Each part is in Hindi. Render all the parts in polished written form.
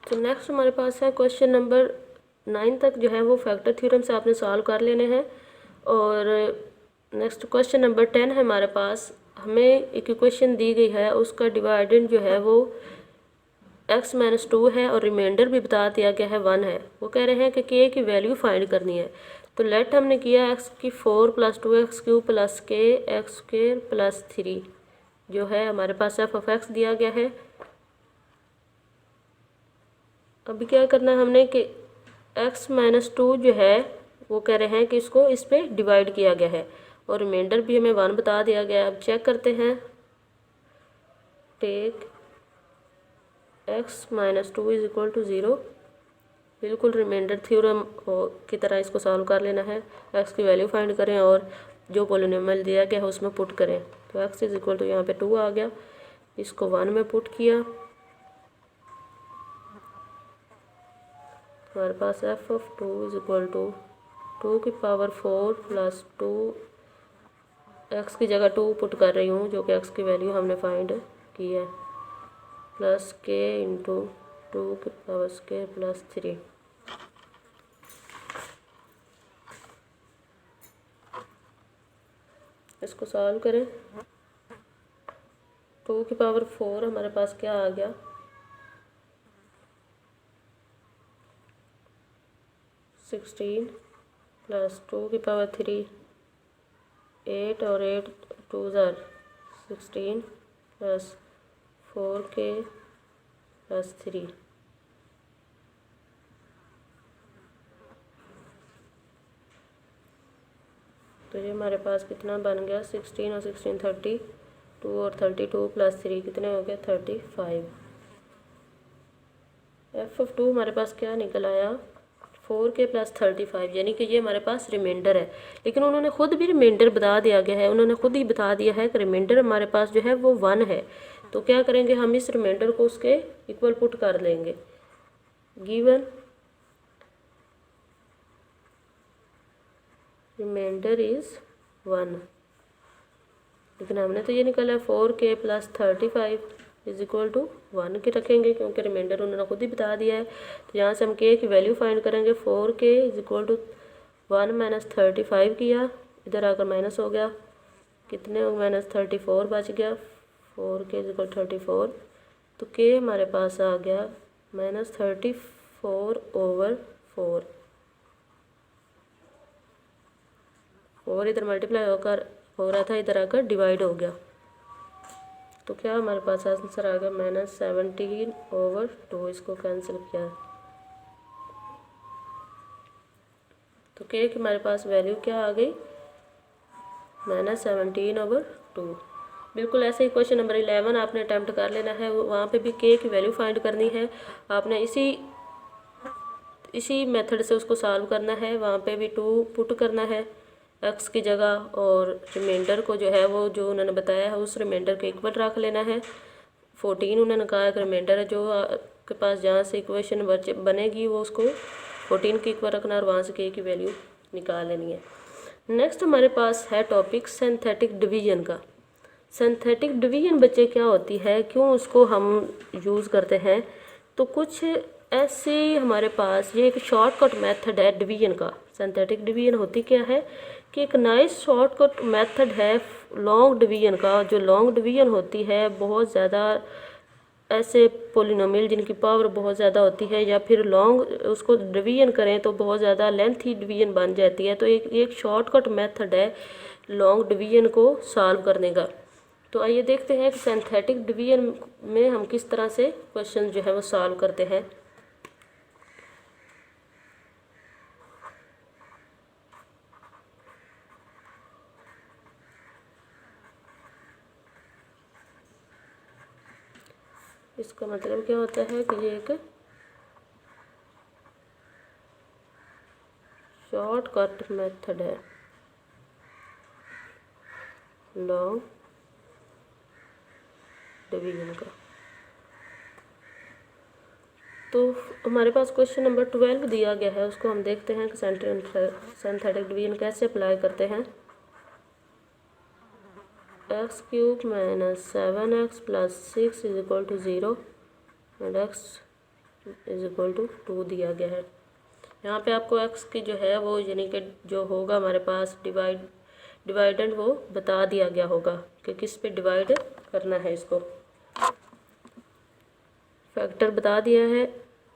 तो नेक्स्ट हमारे पास है क्वेश्चन नंबर 9 तक जो है वो फैक्टर थ्योरम से आपने सॉल्व कर लेने हैं। और नेक्स्ट क्वेश्चन नंबर 10 है हमारे पास। हमें एक इक्वेशन दी गई है, उसका डिवाइडेंड जो है वो x-2 है और रिमाइंडर भी बता दिया गया है 1 है। वो कह रहे हैं कि k की वैल्यू फाइंड करनी है। तो लेट हमने किया x की 4 + 2x³ + k x² + 3 जो है हमारे पास f(x) दिया गया है। अभी क्या करना है हमने कि x-2 जो है वो कह रहे हैं कि इसको इस पे डिवाइड किया गया है और रिमाइंडर भी हमें 1 बता दिया गया है। अब चेक करते हैं। Take x-2 = 0। बिल्कुल रिमाइंडर थ्योरम की तरह इसको सॉल्व कर लेना है। x की वैल्यू फाइंड करें और जो पॉलिनोमियल दिया गया है उसमें पुट करें। तो x = यहाँ पे 2 आ गया, इसको 1 में पुट किया। हमारे पास f(2) = 2 की पावर 4 + 2 x की जगह 2 पुट कर रही हूँ जो कि x की वैल्यू हमने फाइंड की है, प्लस k × 2 की पावर स्क्वायर + 3। इसको सॉल्व करें। 2 की पावर 4 हमारे पास क्या आ गया, 16 + 2 की पावर 3 8 और 8 2 ज़ार 16 + 4k + 3। तो ये हमारे पास कितना बन गया, 16 और 16 32 और 32 + 3 कितने हो गए, 35। f(2) हमारे पास क्या निकल आया, 4k + 35, यानी कि ये हमारे पास रिमाइंडर है। लेकिन उन्होंने खुद भी रिमाइंडर बता दिया गया है, उन्होंने खुद ही बता दिया है कि रिमाइंडर हमारे पास जो है वो 1 है। तो क्या करेंगे, हम इस रिमाइंडर को उसके इक्वल पुट कर लेंगे। गिवन रिमाइंडर इज़ 1, लेकिन हमने तो ये निकाला 4k + 35 = 1 के रखेंगे क्योंकि रिमाइंडर उन्होंने खुद ही बता दिया है। तो यहाँ से हम k की वैल्यू फाइंड करेंगे। 4k = 1 - 35 किया, इधर आकर माइनस हो गया, कितने हो, -34 बच गया। 4k = 34, तो k हमारे पास आ गया -34/4। 4 इधर मल्टीप्लाई होकर हो रहा था, इधर आकर डिवाइड हो गया। तो क्या हमारे पास आंसर आ गया, -17/2। इसको कैंसिल किया तो k की हमारे पास वैल्यू क्या आ गई, -17/2। बिल्कुल ऐसे ही क्वेश्चन नंबर 11 आपने अटैम्प्ट कर लेना है, वहाँ पे भी k की वैल्यू फाइंड करनी है। आपने इसी मेथड से उसको सॉल्व करना है। वहाँ पे भी 2 पुट करना है x की जगह और रिमाइंडर को जो है वो जो उन्होंने बताया है उस रिमाइंडर के इक्वल रख लेना है। 14 उन्होंने कहा कि रिमाइंडर है जो आपके पास जहाँ से इक्वेशन बनेगी वो उसको 14 के इक्वल रखना और वहाँ से k की वैल्यू निकाल लेनी है। नेक्स्ट हमारे पास है टॉपिक सिंथेटिक डिवीजन का। सिंथेटिक डिवीजन बच्चे क्या होती है, क्यों उसको हम यूज़ करते हैं, तो कुछ ऐसे हमारे पास ये एक शॉर्टकट मेथड है डिवीजन का। सिंथेटिक डिवीजन होती क्या है कि एक नाइस शॉर्टकट मेथड है लॉन्ग डिवीजन का। जो लॉन्ग डिवीजन होती है बहुत ज़्यादा ऐसे पोलिनोमियल जिनकी पावर बहुत ज़्यादा होती है या फिर लॉन्ग उसको डिवीजन करें तो बहुत ज़्यादा लेंथी डिवीजन बन जाती है। तो एक शॉर्टकट मेथड है लॉन्ग डिवीजन को सॉल्व करने का। तो आइए देखते हैं कि सिंथेटिक डिवीजन में हम किस तरह से क्वेश्चन जो है वो सॉल्व करते हैं। इसका मतलब क्या होता है कि ये एक शॉर्टकट मेथड है लॉन्ग डिवीजन का। तो हमारे पास क्वेश्चन नंबर 12 दिया गया है, उसको हम देखते हैं कि सिंथेटिक डिवीजन कैसे अप्लाई करते हैं। x³ - 7x + 6 = 0 and x is equal to 2 दिया गया है। यहाँ पे आपको x की जो है वो यानी कि जो होगा हमारे पास डिवाइडेंड वो बता दिया गया होगा कि किस पे डिवाइड करना है। इसको फैक्टर बता दिया है,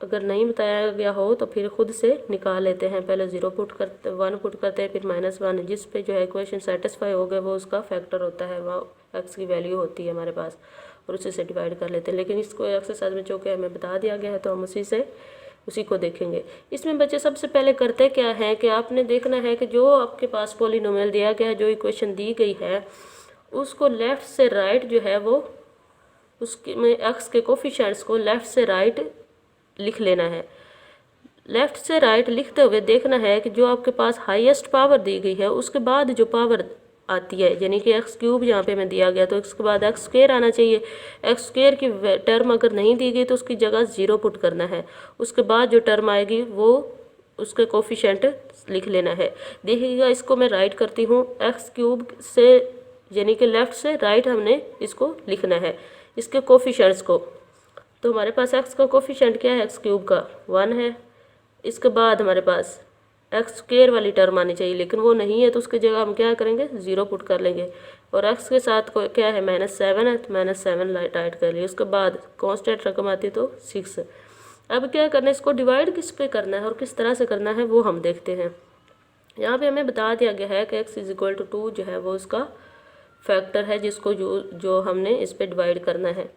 अगर नहीं बताया गया हो तो फिर खुद से निकाल लेते हैं। पहले 0 पुट करते 1 पुट करते हैं, फिर -1 जिस पे जो है इक्वेशन सेटिस्फाई हो गया वो उसका फैक्टर होता है, वो x की वैल्यू होती है हमारे पास, और उसी से डिवाइड कर लेते हैं। लेकिन इसको एक्सरसाइज में जो कि हमें बता दिया गया है तो हम उसी को देखेंगे। इसमें बच्चे सबसे पहले करते क्या है कि आपने देखना है कि जो आपके पास पॉलिनोमियल दिया गया है, जो इक्वेशन दी गई है, उसको लेफ़्ट से राइट जो है वो उसके में एक्स के कोफिशिएंट्स को लेफ़्ट से राइट लिख लेना है। लेफ़्ट से राइट लिखते हुए देखना है कि जो आपके पास हाईएस्ट पावर दी गई है उसके बाद जो पावर आती है, यानी कि एक्स क्यूब यहाँ पे मैं दिया गया तो इसके बाद एक्स स्क्वायर आना चाहिए। एक्स स्क्वायर की टर्म अगर नहीं दी गई तो उसकी जगह 0 पुट करना है। उसके बाद जो टर्म आएगी वो उसके कोफिशिएंट लिख लेना है। देखिएगा इसको मैं राइट करती हूँ, एक्स क्यूब से यानी कि लेफ़्ट से राइट हमने इसको लिखना है, इसके कोफिशिएंट्स को। तो हमारे पास एक्स का कोफिशिएंट क्या है, एक्स क्यूब का 1 है। इसके बाद हमारे पास एक्स स्क्वायर वाली टर्म आनी चाहिए, लेकिन वो नहीं है तो उसकी जगह हम क्या करेंगे, 0 पुट कर लेंगे। और एक्स के साथ को क्या है, -7 है तो -7 राइट कर लिए। उसके बाद कांस्टेंट रकम आती तो 6। अब क्या करना है, इसको डिवाइड किस पे करना है और किस तरह से करना है वो हम देखते हैं। यहाँ पे हमें बता दिया गया है कि एक्स इज इक्वल टू 2 जो है वो उसका फैक्टर है, जिसको जो हमने इस पे डिवाइड करना है।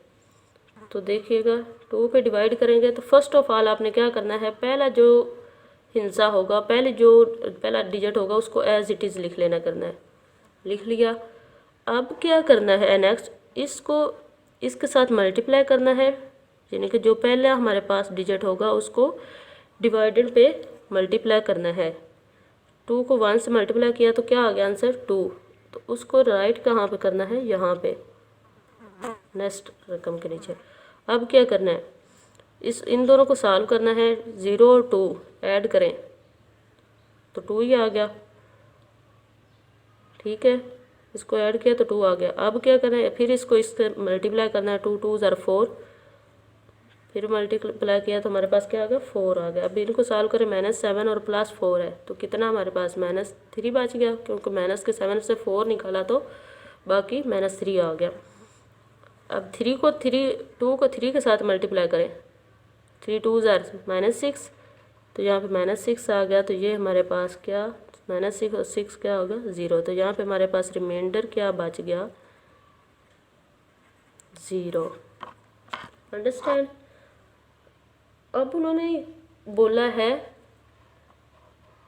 तो देखिएगा 2 पे डिवाइड करेंगे तो फर्स्ट ऑफ ऑल आपने क्या करना है, पहला जो हिस्सा होगा, पहला डिजिट होगा उसको एज इट इज़ लिख लेना करना है। लिख लिया। अब क्या करना है, नेक्स्ट इसको इसके साथ मल्टीप्लाई करना है, यानी कि जो पहला हमारे पास डिजिट होगा उसको डिवाइडेड पे मल्टीप्लाई करना है। 2 को 1 से मल्टीप्लाई किया तो क्या आ गया आंसर 2। तो उसको राइट कहाँ पे करना है, यहाँ पे नेक्स्ट रकम के नीचे। अब क्या करना है, इन दोनों को सॉल्व करना है। 0 और 2 ऐड करें तो 2 ही आ गया, ठीक है। इसको ऐड किया तो 2 आ गया। अब क्या करना है, फिर इससे मल्टीप्लाई करना है। 2 2 ज़र 4, फिर मल्टीप्लाई किया तो हमारे पास क्या आ गया, 4 आ गया। अब इनको सॉल्व करें, -7 और +4 है तो कितना हमारे पास -3 बच गया, क्योंकि माइनस के 7 से 4 निकाला तो बाकी -3 आ गया। अब 2 को 3 के साथ मल्टीप्लाई करें, 3 2 ज़र -6, तो यहाँ पे -6 आ गया। तो ये हमारे पास क्या, -6 और 6 क्या होगा 0। तो यहाँ पे हमारे पास रिमाइंडर क्या बच गया, 0। अंडरस्टैंड। अब उन्होंने बोला है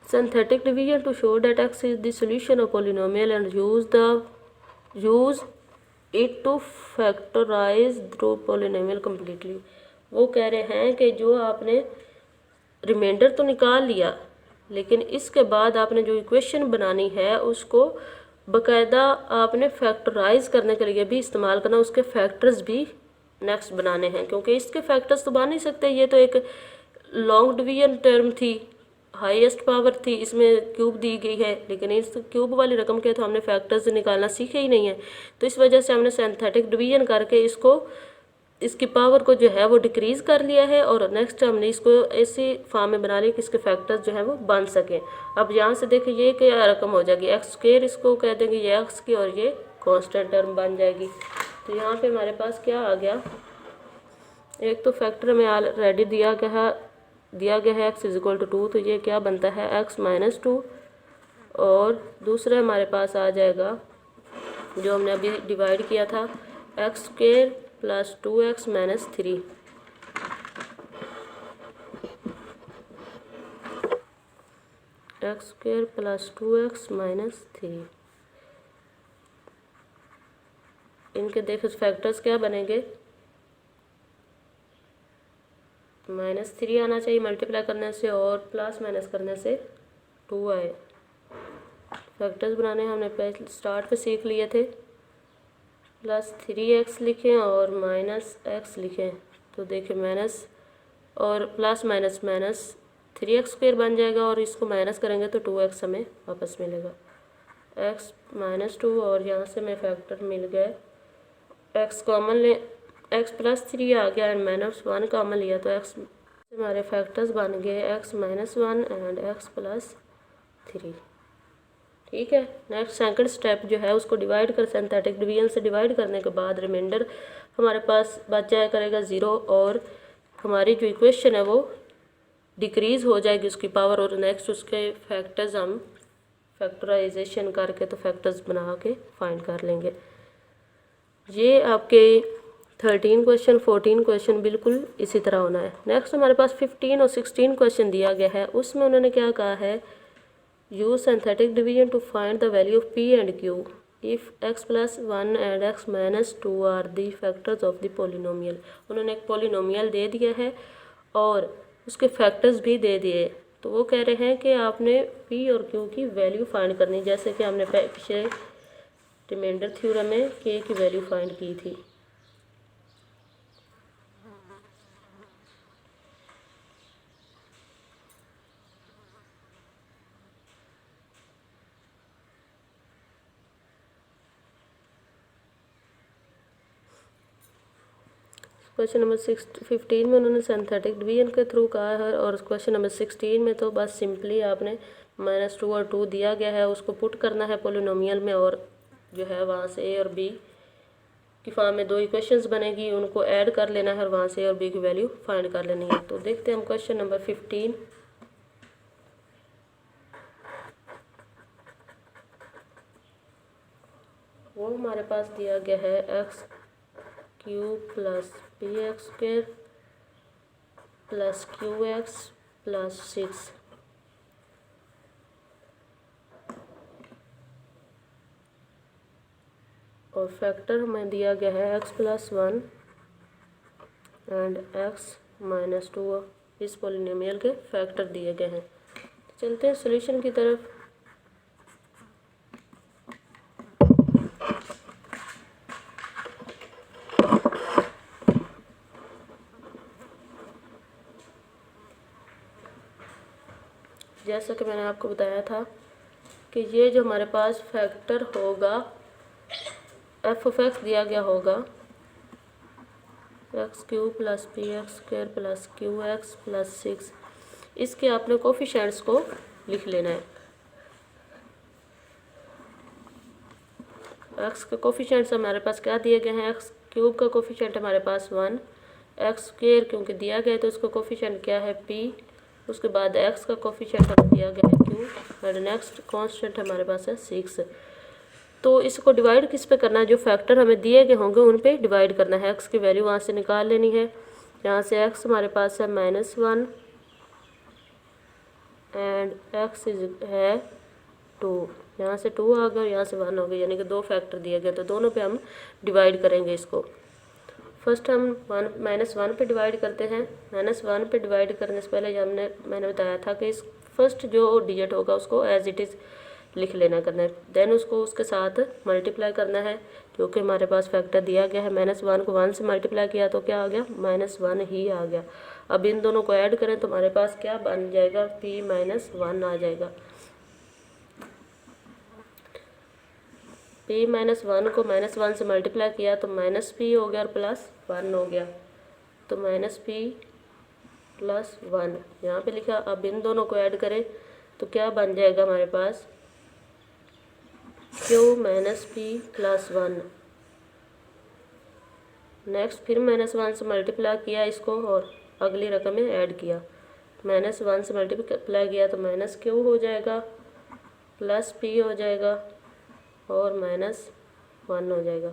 synthetic division to show that x is the solution of polynomial and use it to factorize the polynomial completely. वो कह रहे हैं कि जो आपने रिमाइंडर तो निकाल लिया, लेकिन इसके बाद आपने जो इक्वेशन बनानी है उसको बाकायदा आपने फैक्टराइज करने के लिए भी इस्तेमाल करना, उसके फैक्टर्स भी नेक्स्ट बनाने हैं, क्योंकि इसके फैक्टर्स तो बन नहीं सकते। ये तो एक लॉन्ग डिवीजन टर्म थी, हाईएस्ट पावर थी, इसमें क्यूब दी गई है, लेकिन इस क्यूब वाली रकम के तो हमने फैक्टर्स निकालना सीखे ही नहीं है। तो इस वजह से हमने सिंथेटिक डिवीजन करके इसकी पावर को जो है वो डिक्रीज़ कर लिया है, और नेक्स्ट हमने इसको ऐसी फॉर्म में बना लिया कि इसके फैक्टर्स जो है वो बन सकें। अब यहाँ से देखिए ये क्या रकम हो जाएगी, एक्स स्क्वायर इसको कह देंगे, ये एक्स की, और ये कांस्टेंट टर्म बन जाएगी। तो यहाँ पे हमारे पास क्या आ गया, एक तो फैक्टर में ऑलरेडी दिया गया है एक्स इज इक्वल टू 2, तो ये क्या बनता है x -2, और दूसरा हमारे पास आ जाएगा जो हमने अभी डिवाइड किया था, x square plus 2x -3। X square plus 2x -3, इनके देखो फैक्टर्स क्या बनेंगे, -3 आना चाहिए मल्टीप्लाई करने से, और प्लस माइनस करने से 2 आए। फैक्टर्स बनाने हमने पहले स्टार्ट पे सीख लिए थे। +3x लिखें और -x लिखें, तो देखिए माइनस और प्लस माइनस -3x² बन जाएगा, और इसको माइनस करेंगे तो 2x हमें वापस मिलेगा। x -2, और यहाँ से हमें फैक्टर मिल गए, x कॉमन ले, x +3 आ गया, एंड -1 कॉमन लिया तो x हमारे फैक्टर्स बन गए x-1 एंड x+3। ठीक है। नेक्स्ट सेकंड स्टेप जो है उसको डिवाइड कर सिंथेटिक डिवीजन से डिवाइड करने के बाद रिमाइंडर हमारे पास बच जाया करेगा 0 और हमारी जो इक्वेशन है वो डिक्रीज़ हो जाएगी उसकी पावर। और नेक्स्ट उसके फैक्टर्स हम फैक्टराइजेशन करके तो फैक्टर्स बना के फाइंड कर लेंगे। ये आपके 13 क्वेश्चन 14 क्वेश्चन बिल्कुल इसी तरह होना है। नेक्स्ट हमारे पास 15 और 16 क्वेश्चन दिया गया है। उसमें उन्होंने क्या कहा है, use synthetic division to find the value of p and q if x+1 and x-2 are the factors of the polynomial. उन्होंने एक पोलिनोमियल दे दिया है और उसके फैक्टर्स भी दे दिए। तो वो कह रहे हैं कि आपने p और q की वैल्यू फाइंड करनी, जैसे कि हमने पिछले रिमाइंडर थ्योरम में k की वैल्यू फाइंड की थी। क्वेश्चन नंबर 15 में उन्होंने सिंथेटिक डिवीजन के थ्रू कहा है और क्वेश्चन नंबर 16 में तो बस सिंपली आपने -2 और 2 दिया गया है, उसको पुट करना है पोलिनोमियल में और जो है वहाँ से a और b की फॉर्म में दो इक्वेशंस बनेगी, उनको ऐड कर लेना है और वहाँ से a और b की वैल्यू फाइंड कर लेनी है। तो देखते हैं हम क्वेश्चन नंबर 15। वो हमारे पास दिया गया है x³ + px² + qx + 6। और फैक्टर हमें दिया गया है x+1 एंड x-2। इस पोलिनोमियल के फैक्टर दिए गए हैं। चलते हैं सॉल्यूशन की तरफ। जैसा कि मैंने आपको बताया था कि ये जो हमारे पास फैक्टर होगा f(x) दिया गया होगा x³ + px² + qx + 6। इसके आपने कोफिशिएंट्स को लिख लेना है। x के कोफिशिएंट्स हमारे पास क्या दिए गए हैं, x³ का कोफिशिएंट हमारे पास 1, x² क्योंकि दिया गया है तो उसका कोफिशिएंट क्या है p, उसके बाद x का कोफिशिएंट हमें दिया गया है q और नेक्स्ट कांस्टेंट हमारे पास है 6। तो इसको डिवाइड किस पे करना है, जो फैक्टर हमें दिए गए होंगे उन पे डिवाइड करना है। x की वैल्यू वहाँ से निकाल लेनी है। यहाँ से x हमारे पास है -1 एंड x है 2। यहाँ से 2 आ गया, यहाँ से 1 हो गया, यानी कि दो फैक्टर दिए गए तो दोनों पे हम डिवाइड करेंगे इसको। फर्स्ट हम -1 पे डिवाइड करते हैं। -1 पे डिवाइड करने से पहले मैंने बताया था कि इस फर्स्ट जो डिजिट होगा उसको एज इट इज़ लिख लेना करना है, देन उसको उसके साथ मल्टीप्लाई करना है क्योंकि हमारे पास फैक्टर दिया गया है। -1 को 1 से मल्टीप्लाई किया तो क्या आ गया, -1 ही आ गया। अब इन दोनों को ऐड करें तो हमारे पास क्या बन जाएगा, p-1 आ जाएगा। p-1 को -1 से मल्टीप्लाई किया तो -p हो गया और +1 हो गया, तो -p + 1 यहाँ पे लिखा। अब इन दोनों को ऐड करें तो क्या बन जाएगा हमारे पास, q - p + 1। नेक्स्ट फिर -1 से मल्टीप्लाई किया इसको और अगली रकम में ऐड किया। -1 से मल्टीप्लाई किया तो -q हो जाएगा, +p हो जाएगा और -1 हो जाएगा।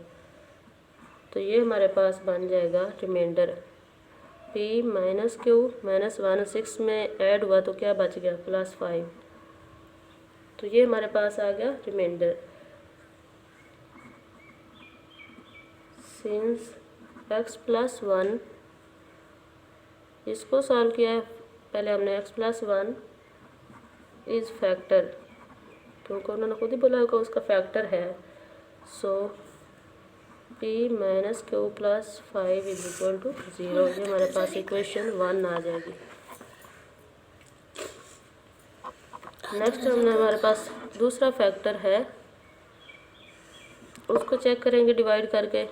तो ये हमारे पास बन जाएगा रिमाइंडर p - q -1 6 में ऐड हुआ तो क्या बच गया, +5। तो ये हमारे पास आ गया रिमाइंडर। सिंस x+1 इसको सॉल्व किया है, पहले हमने x+1 इज़ फैक्टर, क्योंकि उन्होंने खुद ही बोला होगा उसका फैक्टर है। सो p - q + 5 = 0। ये हमारे पास इक्वेशन 1 आ जाएगी। नेक्स्ट हमने हमारे पास दूसरा फैक्टर है, उसको चेक करेंगे डिवाइड करके।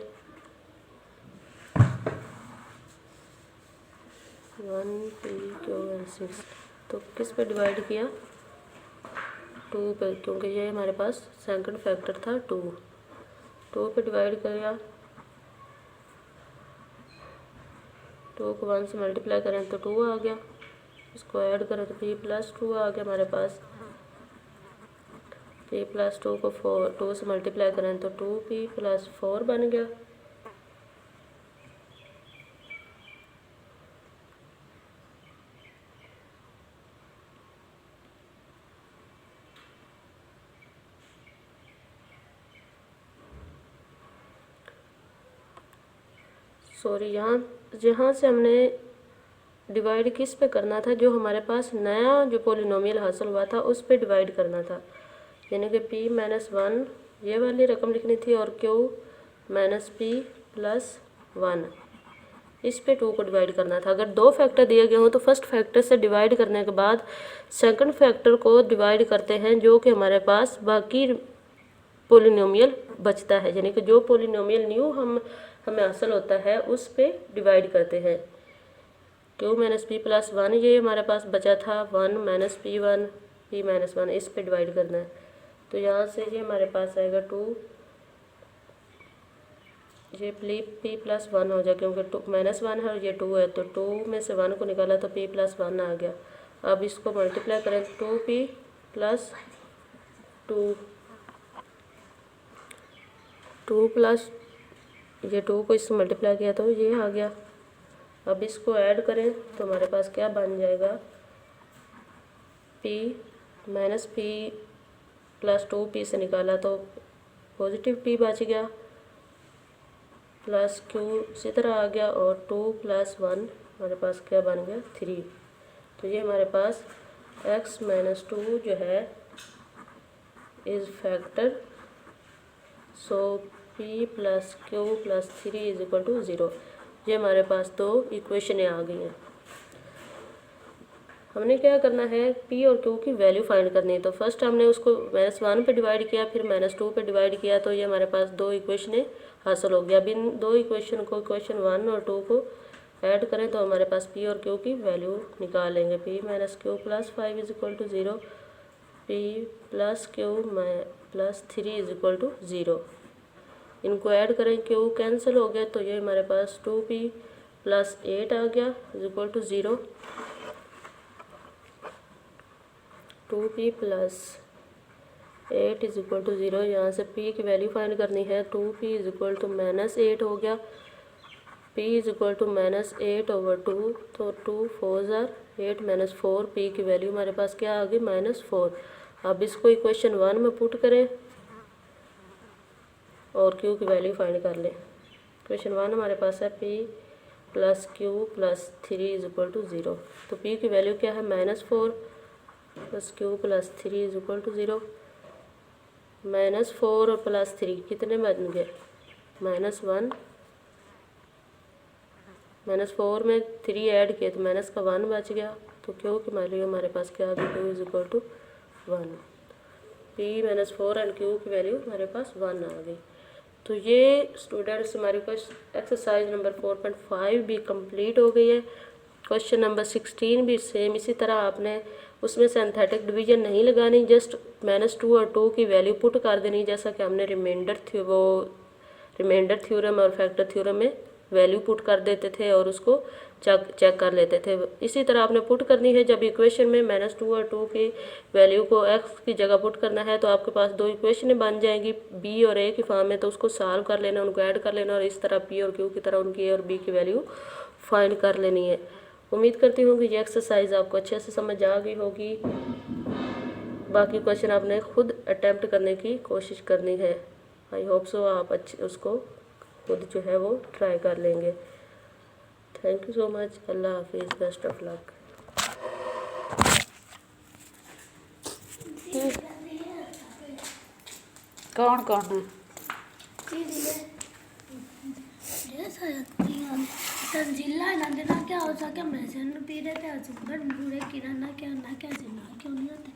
1p/6। तो किस पे डिवाइड किया, 2 पे, क्योंकि ये हमारे पास सेकंड फैक्टर था 2 पे डिवाइड किया। 2 को 1 से मल्टीप्लाई करें तो 2 आ गया, इसको ऐड करें तो p+2 आ गया हमारे पास। p+2 को 2 से मल्टीप्लाई करें तो 2p+4 बन गया। सॉरी, यहाँ से हमने डिवाइड किस पे करना था, जो हमारे पास नया जो पोलिनोमियल हासिल हुआ था उस पे डिवाइड करना था, यानी कि p-1 ये वाली रकम लिखनी थी और q-p+1 इस पे 2 को डिवाइड करना था। अगर 2 फैक्टर दिए गए हों तो फर्स्ट फैक्टर से डिवाइड करने के बाद सेकंड फैक्टर को डिवाइड करते हैं, जो कि हमारे पास बाकी पोलिनोमियल बचता है, यानी कि जो पोलिनोमियल न्यू हमें हासिल होता है उस पे डिवाइड करते हैं। q-p+1 ये हमारे पास बचा था 1 - p1 p-1 इस पे डिवाइड करना है। तो यहाँ से ये हमारे पास आएगा 2, ये p+1 हो जाए क्योंकि -1 है और ये 2 है, तो 2 में से 1 को निकाला तो p+1 आ गया। अब इसको मल्टीप्लाई करें 2p+2, 2 प्लस ये 2 को इससे मल्टीप्लाई किया तो ये आ गया। अब इसको ऐड करें तो हमारे पास क्या बन जाएगा, p-p+2p से निकाला तो पॉजिटिव p बच गया, प्लस q इसी तरह आ गया और 2+1 हमारे पास क्या बन गया 3। तो ये हमारे पास x-2 जो है इज फैक्टर, सो p+q+3 = 0। ये हमारे पास 2 इक्वेशनें आ गई हैं। हमने क्या करना है, p और q की वैल्यू फाइंड करनी है। तो फर्स्ट हमने उसको -1 पे डिवाइड किया, फिर -2 पे डिवाइड किया, तो ये हमारे पास 2 इक्वेशनें हासिल हो गया। अब इन 2 इक्वेशन को, इक्वेशन 1 और 2 को ऐड करें तो हमारे पास p और q की वैल्यू निकाल लेंगे। p-q+5 = 0, p+q+3 = 0। इनको ऐड करें, q कैंसिल हो गया तो ये हमारे पास 2p+8 आ गया = 0। 2p+8 = 0। यहाँ से p की वैल्यू फाइंड करनी है, 2p = -8 हो गया, p = -8/2, तो 2 4 8 -4, p की वैल्यू हमारे पास क्या आ गई -4। अब इसको इक्वेशन 1 में पुट करें और q की वैल्यू फाइंड कर लें। इक्वेशन 1 हमारे पास है p+q+3 = 0। तो p की वैल्यू क्या है -4 + q+3 = 0। -4 और +3 कितने बन गए, -1, -4 में 3 ऐड किए तो माइनस का 1 बच गया। तो q की वैल्यू हमारे पास क्या आ गई, q = 1। p-4 एंड q की वैल्यू हमारे पास 1 आ गई। तो ये स्टूडेंट्स हमारी एक्सरसाइज नंबर 4.5 भी कंप्लीट हो गई है। क्वेश्चन नंबर 16 भी सेम इसी तरह आपने उसमें सिंथेटिक डिवीजन नहीं लगानी, जस्ट -2 और 2 की वैल्यू पुट कर देनी, जैसा कि हमने रिमाइंडर थ्योरम और फैक्टर थ्योरम में वैल्यू पुट कर देते थे और उसको चेक कर लेते थे। इसी तरह आपने पुट करनी है। जब इक्वेशन में -2 और 2 की वैल्यू को x की जगह पुट करना है तो आपके पास 2 इक्वेशनें बन जाएंगी b और a की फॉर्म में, तो उसको सॉल्व कर लेना, उनको ऐड कर लेना और इस तरह p और q की तरह उनकी a और b की वैल्यू फाइंड कर लेनी है। उम्मीद करती हूँ कि ये एक्सरसाइज आपको अच्छे से समझ आ गई होगी। बाकी क्वेश्चन आपने खुद अटैम्प्ट करने की कोशिश करनी है। आई होप सो आप उसको खुद जो है वो ट्राई कर लेंगे। Thank you so much. अल्लाह हाफिज़, बेस्ट ऑफ लक। कौन कौन है तंजीला ना देना क्या हो सके, मैं से पी रहे थे, पूरे किराना क्या ना क्या से ना क्यों नहीं होते।